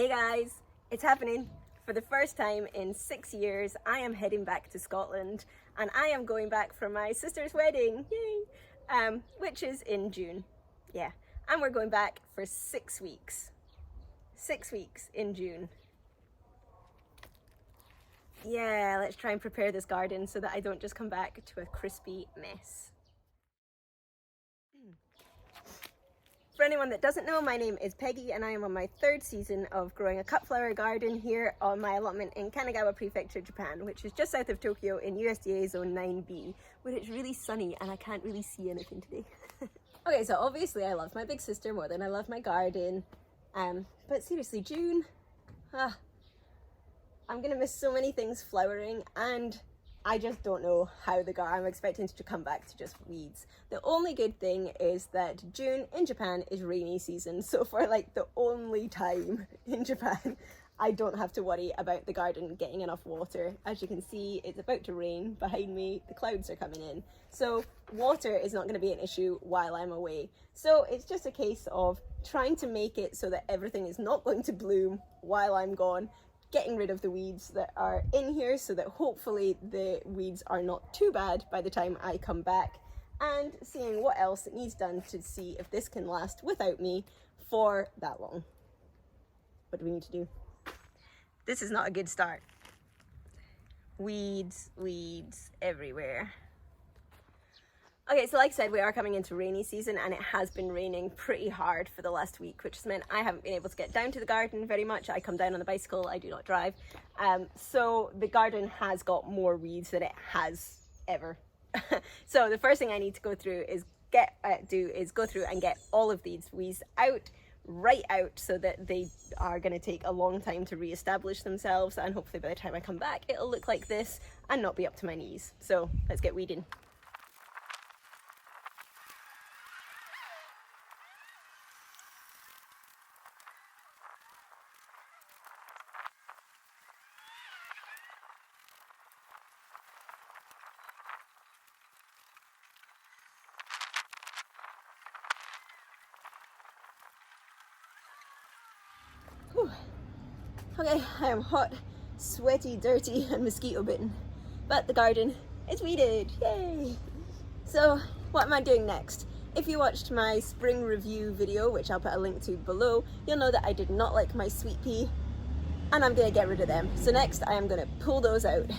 Hey guys, it's happening. For the first time in 6 years, I am heading back to Scotland and I am going back for my sister's wedding, yay, which is in June. Yeah, and we're going back for 6 weeks. 6 weeks in June. Yeah, let's try and prepare this garden so that I don't just come back to a crispy mess. For anyone that doesn't know, my name is Peggy and I am on my 3rd season of growing a cut flower garden here on my allotment in Kanagawa Prefecture, Japan, which is just south of Tokyo in USDA Zone 9B, where it's really sunny and I can't really see anything today. Okay, so obviously I love my big sister more than I love my garden, but seriously, June, I'm gonna miss so many things flowering, and I just don't know how I'm expecting to come back to just weeds. The only good thing is that June in Japan is rainy season, so for like the only time in Japan, I don't have to worry about the garden getting enough water. As you can see, it's about to rain behind me, the clouds are coming in, so water is not going to be an issue while I'm away. So it's just a case of trying to make it so that everything is not going to bloom while I'm gone, getting rid of the weeds that are in here so that hopefully the weeds are not too bad by the time I come back, and seeing what else it needs done to see if this can last without me for that long. What do we need to do? This is not a good start. Weeds everywhere. Okay, so like I said, we are coming into rainy season and it has been raining pretty hard for the last week, which has meant I haven't been able to get down to the garden very much. I come down on the bicycle, I do not drive. So the garden has got more weeds than it has ever. So the first thing I need to go through is go through and get all of these weeds right out so that they are going to take a long time to re-establish themselves, and hopefully by the time I come back it'll look like this and not be up to my knees. So let's get weeding. Whew. Okay, I am hot, sweaty, dirty and mosquito bitten, but the garden is weeded, yay! So what am I doing next? If you watched my spring review video, which I'll put a link to below, you'll know that I did not like my sweet pea and I'm gonna get rid of them. So next I am gonna pull those out.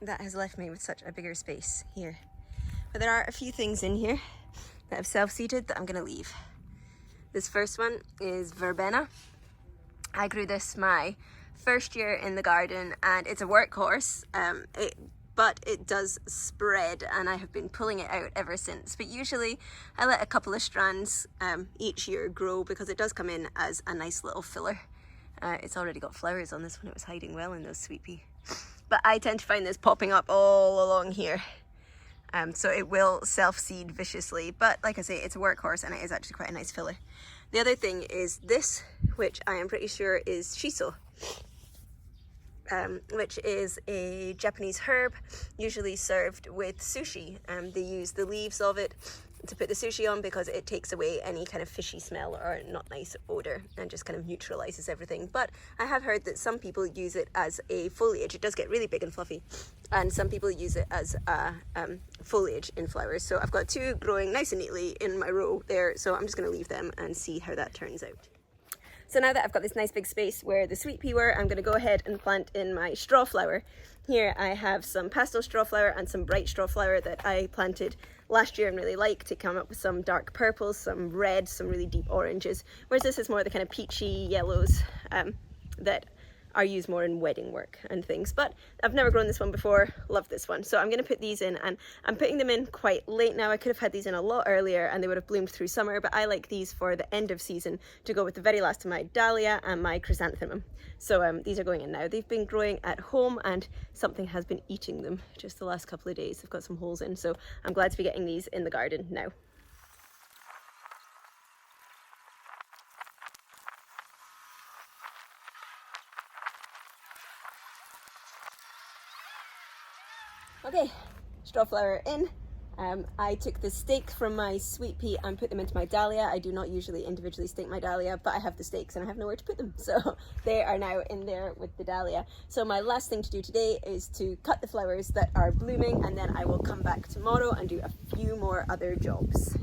That has left me with such a bigger space here. But there are a few things in here that have self-seeded that I'm gonna leave. This first one is verbena. I grew this my first year in the garden and it's a workhorse, but it does spread and I have been pulling it out ever since. But usually I let a couple of strands each year grow because it does come in as a nice little filler. It's already got flowers on this one, it was hiding well in those sweet pea. But I tend to find this popping up all along here. So it will self-seed viciously, but like I say, it's a workhorse and it is actually quite a nice filler. The other thing is this, which I am pretty sure is shiso, which is a Japanese herb, usually served with sushi. They use the leaves of it to put the sushi on because it takes away any kind of fishy smell or not nice odor and just kind of neutralizes everything. But I have heard that some people use it as a foliage. It does get really big and fluffy, and some people use it as a foliage in flowers. So I've got 2 growing nice and neatly in my row there, so I'm just going to leave them and see how that turns out. So now that I've got this nice big space where the sweet pea were, I'm going to go ahead and plant in my straw flower. Here I have some pastel straw flower and some bright straw flower that I planted last year and really liked to come up with some dark purples, some reds, some really deep oranges, whereas this is more the kind of peachy yellows that are used more in wedding work and things. But I've never grown this one before, love this one. So I'm going to put these in, and I'm putting them in quite late now. I could have had these in a lot earlier and they would have bloomed through summer, but I like these for the end of season to go with the very last of my dahlia and my chrysanthemum. So these are going in now. They've been growing at home and something has been eating them just the last couple of days. They've got some holes in, so I'm glad to be getting these in the garden now. Okay, straw flower in. I took the stakes from my sweet pea and put them into my dahlia. I do not usually individually stake my dahlia, but I have the stakes and I have nowhere to put them. So they are now in there with the dahlia. So my last thing to do today is to cut the flowers that are blooming, and then I will come back tomorrow and do a few more other jobs.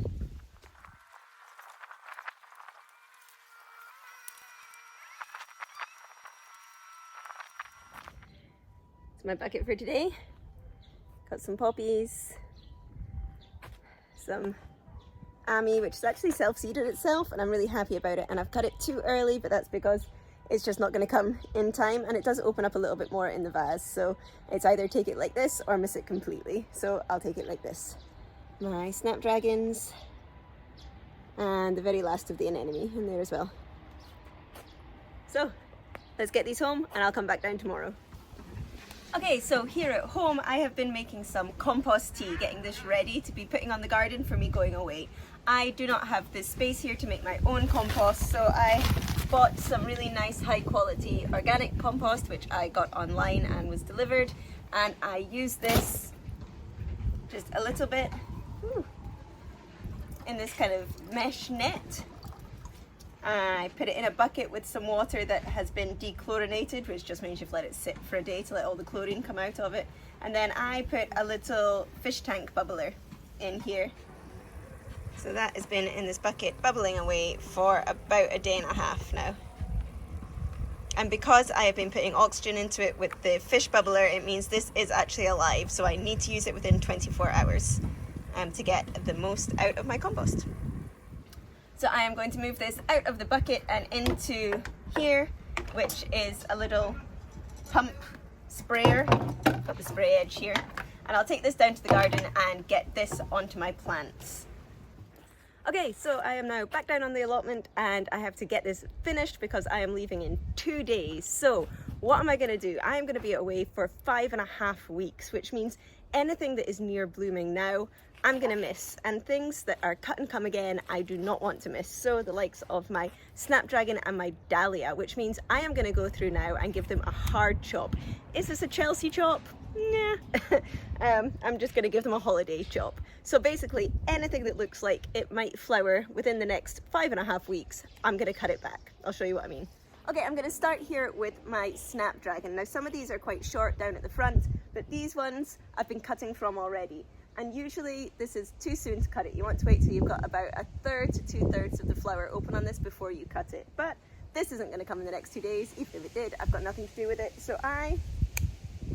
It's my bucket for today. Got some poppies, some Ami, which is actually self-seeded itself, and I'm really happy about it. And I've cut it too early, but that's because it's just not going to come in time, and it does open up a little bit more in the vase, so it's either take it like this or miss it completely. So I'll take it like this. My snapdragons and the very last of the anemone in there as well. So let's get these home and I'll come back down tomorrow. Okay, so here at home I have been making some compost tea, getting this ready to be putting on the garden for me going away. I do not have the space here to make my own compost, so I bought some really nice high quality organic compost which I got online and was delivered, and I use this just a little bit in this kind of mesh net. I put it in a bucket with some water that has been dechlorinated, which just means you've let it sit for a day to let all the chlorine come out of it. And then I put a little fish tank bubbler in here. So that has been in this bucket bubbling away for about a day and a half now. And because I have been putting oxygen into it with the fish bubbler, it means this is actually alive. So I need to use it within 24 hours to get the most out of my compost. So I am going to move this out of the bucket and into here, which is a little pump sprayer. Got the spray edge here. And I'll take this down to the garden and get this onto my plants. Okay, so I am now back down on the allotment and I have to get this finished because I am leaving in 2 days. So what am I going to do? I am going to be away for 5.5 weeks, which means anything that is near blooming now I'm gonna miss, and things that are cut and come again I do not want to miss. So the likes of my snapdragon and my dahlia, which means I am gonna go through now and give them a hard chop. Is this a Chelsea chop? Nah. I'm just gonna give them a holiday chop. So basically anything that looks like it might flower within the next 5.5 weeks, I'm gonna cut it back. I'll show you what I mean. Okay, I'm gonna start here with my snapdragon. Now some of these are quite short down at the front, but these ones I've been cutting from already. And usually this is too soon to cut it. You want to wait till you've got about 1/3 to 2/3 of the flower open on this before you cut it. But this isn't going to come in the next 2 days. Even if it did, I've got nothing to do with it. So I'm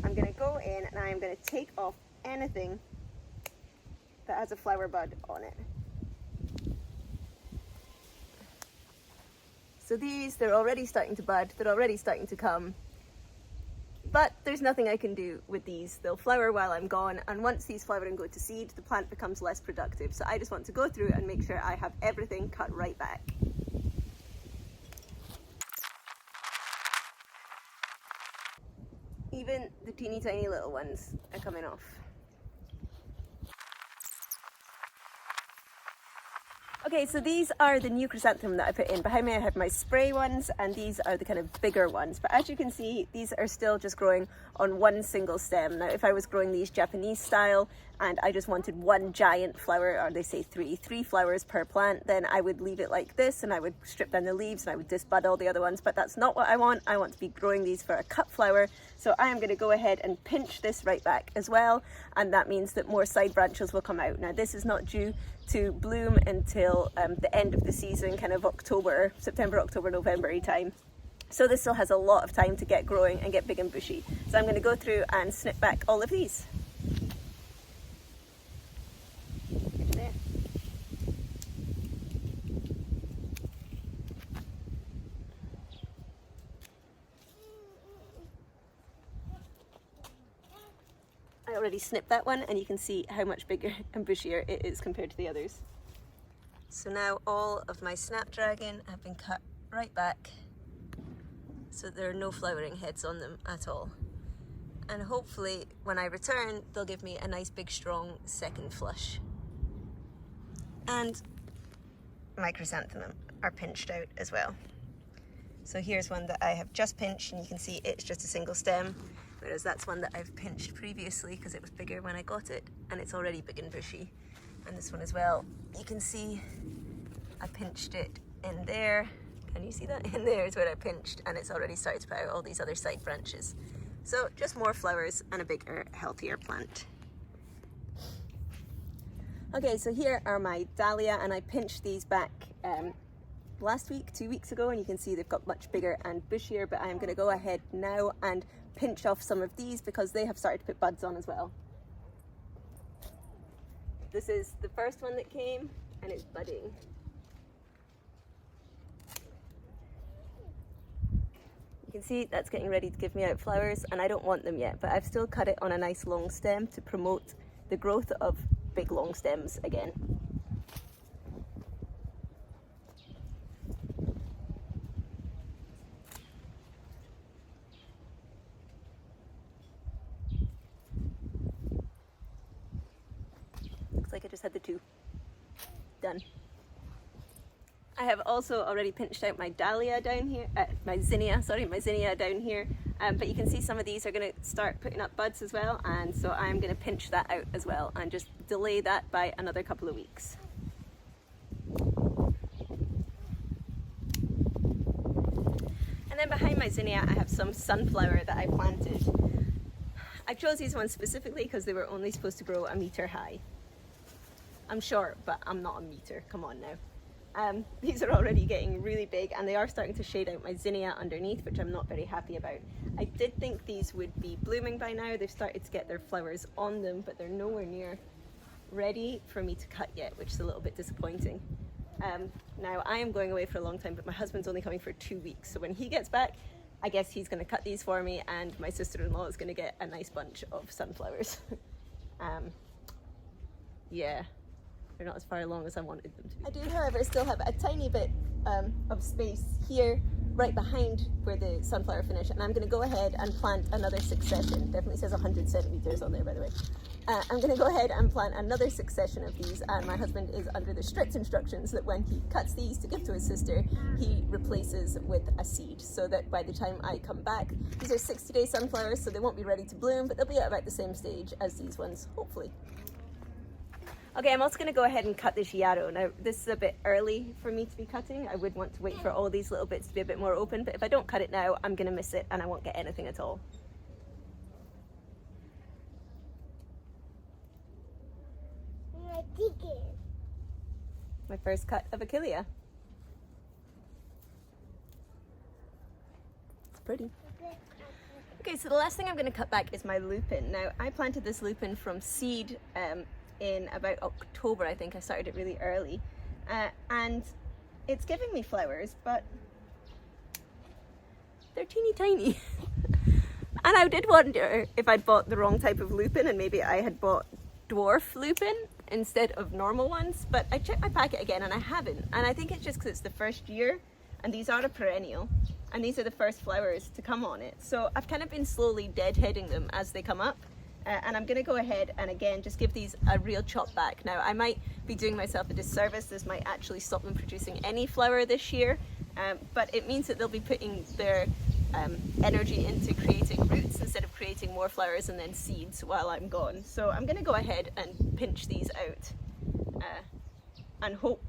going to go in and I am going to take off anything that has a flower bud on it. So these, they're already starting to bud. They're already starting to come. But there's nothing I can do with these. They'll flower while I'm gone, and once these flower and go to seed, the plant becomes less productive. So I just want to go through and make sure I have everything cut right back. Even the teeny tiny little ones are coming off. Okay, so these are the new chrysanthemum that I put in. Behind me I have my spray ones, and these are the kind of bigger ones. But as you can see, these are still just growing on one single stem. Now, if I was growing these Japanese style and I just wanted one giant flower, or they say three flowers per plant, then I would leave it like this and I would strip down the leaves and I would disbud all the other ones. But that's not what I want. I want to be growing these for a cut flower. So I am going to go ahead and pinch this right back as well. And that means that more side branches will come out. Now, this is not due to bloom until the end of the season, kind of September, October, November time. So this still has a lot of time to get growing and get big and bushy. So I'm going to go through and snip back all of these. There. I already snipped that one, and you can see how much bigger and bushier it is compared to the others. So now all of my snapdragon have been cut right back, so there are no flowering heads on them at all. And hopefully when I return, they'll give me a nice big strong second flush. And my chrysanthemum are pinched out as well. So here's one that I have just pinched, and you can see it's just a single stem. whereas that's one that I've pinched previously because it was bigger when I got it, and it's already big and bushy. And this one as well, you can see I pinched it in there. Can you see that? In there is where I pinched, and it's already started to put out all these other side branches. So just more flowers and a bigger, healthier plant. Okay, so here are my dahlia, and I pinched these back last week, 2 weeks ago, and you can see they've got much bigger and bushier, but I'm gonna go ahead now and pinch off some of these because they have started to put buds on as well. This is the first one that came, and it's budding. You can see that's getting ready to give me out flowers, and I don't want them yet, but I've still cut it on a nice long stem to promote the growth of big long stems again. Looks like I just had the two. Done. I have also already pinched out my dahlia down here, my zinnia down here, but you can see some of these are going to start putting up buds as well, and so I'm going to pinch that out as well and just delay that by another couple of weeks. And then behind my zinnia I have some sunflower that I planted. I chose these ones specifically because they were only supposed to grow a metre high. I'm short, but I'm not a metre, come on now. These are already getting really big, and they are starting to shade out my zinnia underneath, which I'm not very happy about. I did think these would be blooming by now. They've started to get their flowers on them, but they're nowhere near ready for me to cut yet, which is a little bit disappointing. Now I am going away for a long time, but my husband's only coming for 2 weeks, so when he gets back, I guess he's going to cut these for me, and my sister-in-law is going to get a nice bunch of sunflowers. Yeah. They're not as far along as I wanted them to be. I do, however, still have a tiny bit of space here right behind where the sunflower finished, and I'm going to go ahead and plant another succession. Definitely says 100 centimeters on there, by the way. I'm going to go ahead and plant another succession of these, and my husband is under the strict instructions that when he cuts these to give to his sister, he replaces with a seed, so that by the time I come back, these are 60-day sunflowers, so they won't be ready to bloom, but they'll be at about the same stage as these ones, hopefully. Okay, I'm also going to go ahead and cut this yarrow. Now, this is a bit early for me to be cutting. I would want to wait for all these little bits to be a bit more open, but if I don't cut it now, I'm going to miss it and I won't get anything at all. My first cut of Achillea. It's pretty. Okay, so the last thing I'm going to cut back is my lupin. Now, I planted this lupin from seed in about October, I think. I started it really early, and it's giving me flowers, but they're teeny tiny. And I did wonder if I'd bought the wrong type of lupin, and maybe I had bought dwarf lupin instead of normal ones, but I checked my packet again and I haven't, and I think it's just because it's the first year, and these are a perennial, and these are the first flowers to come on it, so I've kind of been slowly deadheading them as they come up. And I'm going to go ahead and again just give these a real chop back. Now, I might be doing myself a disservice. This might actually stop them producing any flower this year, but it means that they'll be putting their energy into creating roots instead of creating more flowers and then seeds while I'm gone. So I'm going to go ahead and pinch these out and hope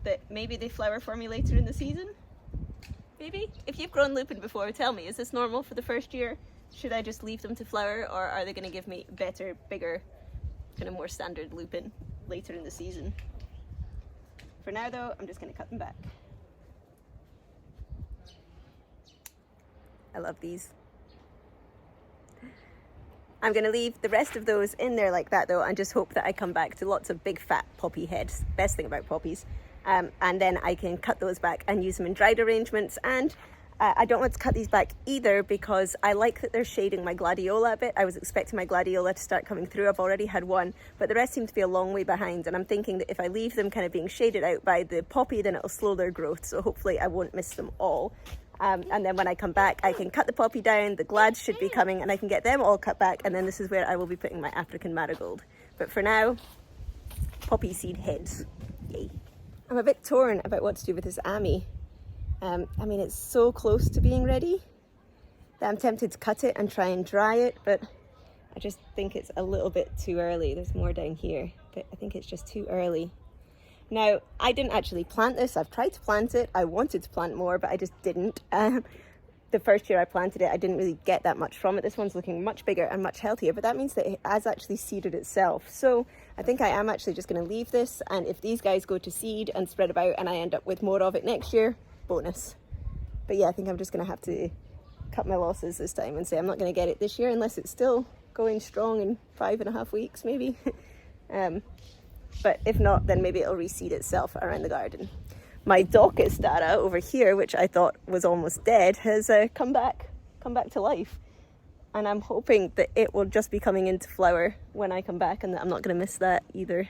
that maybe they flower for me later in the season. Maybe? If you've grown lupin before, tell me, is this normal for the first year? Should I just leave them to flower, or are they going to give me better, bigger, kind of more standard lupin later in the season? For now though, I'm just going to cut them back. I love these. I'm going to leave the rest of those in there like that though, and just hope that I come back to lots of big fat poppy heads. Best thing about poppies. And then I can cut those back and use them in dried arrangements. And I don't want to cut these back either because I like that they're shading my gladiola a bit. I was expecting my gladiola to start coming through. I've already had one, but the rest seem to be a long way behind, and I'm thinking that if I leave them kind of being shaded out by the poppy, then it'll slow their growth, so hopefully I won't miss them all. And then when I come back, I can cut the poppy down, the glads should be coming, and I can get them all cut back, and then this is where I will be putting my African marigold. But for now, poppy seed heads. Yay. I'm a bit torn about what to do with this Ami. I mean, it's so close to being ready, that I'm tempted to cut it and try and dry it, but I just think it's a little bit too early. There's more down here, but I think it's just too early. Now, I didn't actually plant this. I've tried to plant it. I wanted to plant more, but I just didn't. The first year I planted it, I didn't really get that much from it. This one's looking much bigger and much healthier, but that means that it has actually seeded itself. So I think I am actually just going to leave this, and if these guys go to seed and spread about and I end up with more of it next year, bonus. But yeah, I think I'm just going to have to cut my losses this time and say I'm not going to get it this year unless it's still going strong in 5.5 weeks maybe. But if not, then maybe it'll reseed itself around the garden. My Daucus dara over here, which I thought was almost dead, has come back to life. And I'm hoping that it will just be coming into flower when I come back and that I'm not going to miss that either.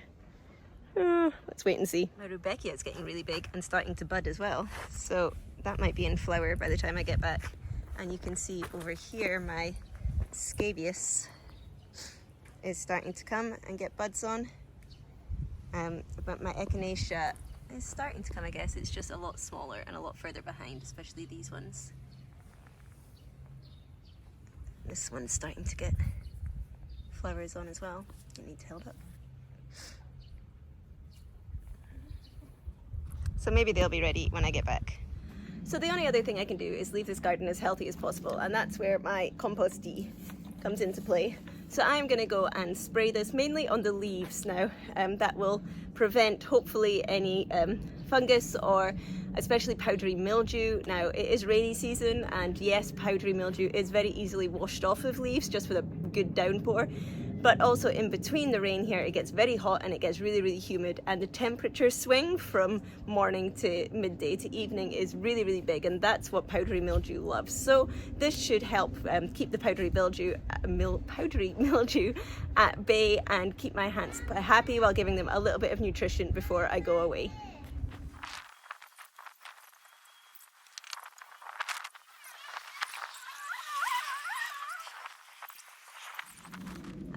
Let's wait and see. My Rudbeckia is getting really big and starting to bud as well. So that might be in flower by the time I get back. And you can see over here my Scabious is starting to come and get buds on. But my Echinacea is starting to come, I guess. It's just a lot smaller and a lot further behind, especially these ones. This one's starting to get flowers on as well. It needs held up. So maybe they'll be ready when I get back. So the only other thing I can do is leave this garden as healthy as possible, and that's where my Compost D comes into play. So I'm going to go and spray this mainly on the leaves now. That will prevent hopefully any fungus or especially powdery mildew. Now it is rainy season, and yes, powdery mildew is very easily washed off of leaves just with a good downpour. But also in between the rain here, it gets very hot and it gets really, really humid, and the temperature swing from morning to midday to evening is really, really big, and that's what powdery mildew loves. So this should help keep the powdery mildew at bay and keep my plants happy while giving them a little bit of nutrition before I go away.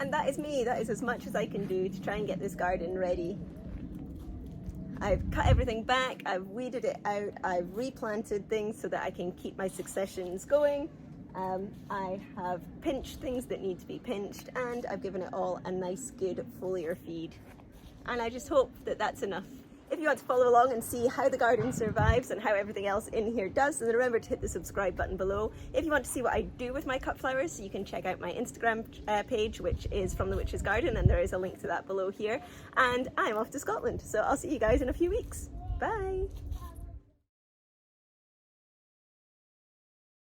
And that is me. That is as much as I can do to try and get this garden ready. I've cut everything back, I've weeded it out, I've replanted things so that I can keep my successions going. I have pinched things that need to be pinched, and I've given it all a nice good foliar feed. And I just hope that that's enough. If you want to follow along and see how the garden survives and how everything else in here does, then remember to hit the subscribe button below. If you want to see what I do with my cut flowers, you can check out my Instagram page, which is From the Witch's Garden, and there is a link to that below here. And I'm off to Scotland, so I'll see you guys in a few weeks. Bye!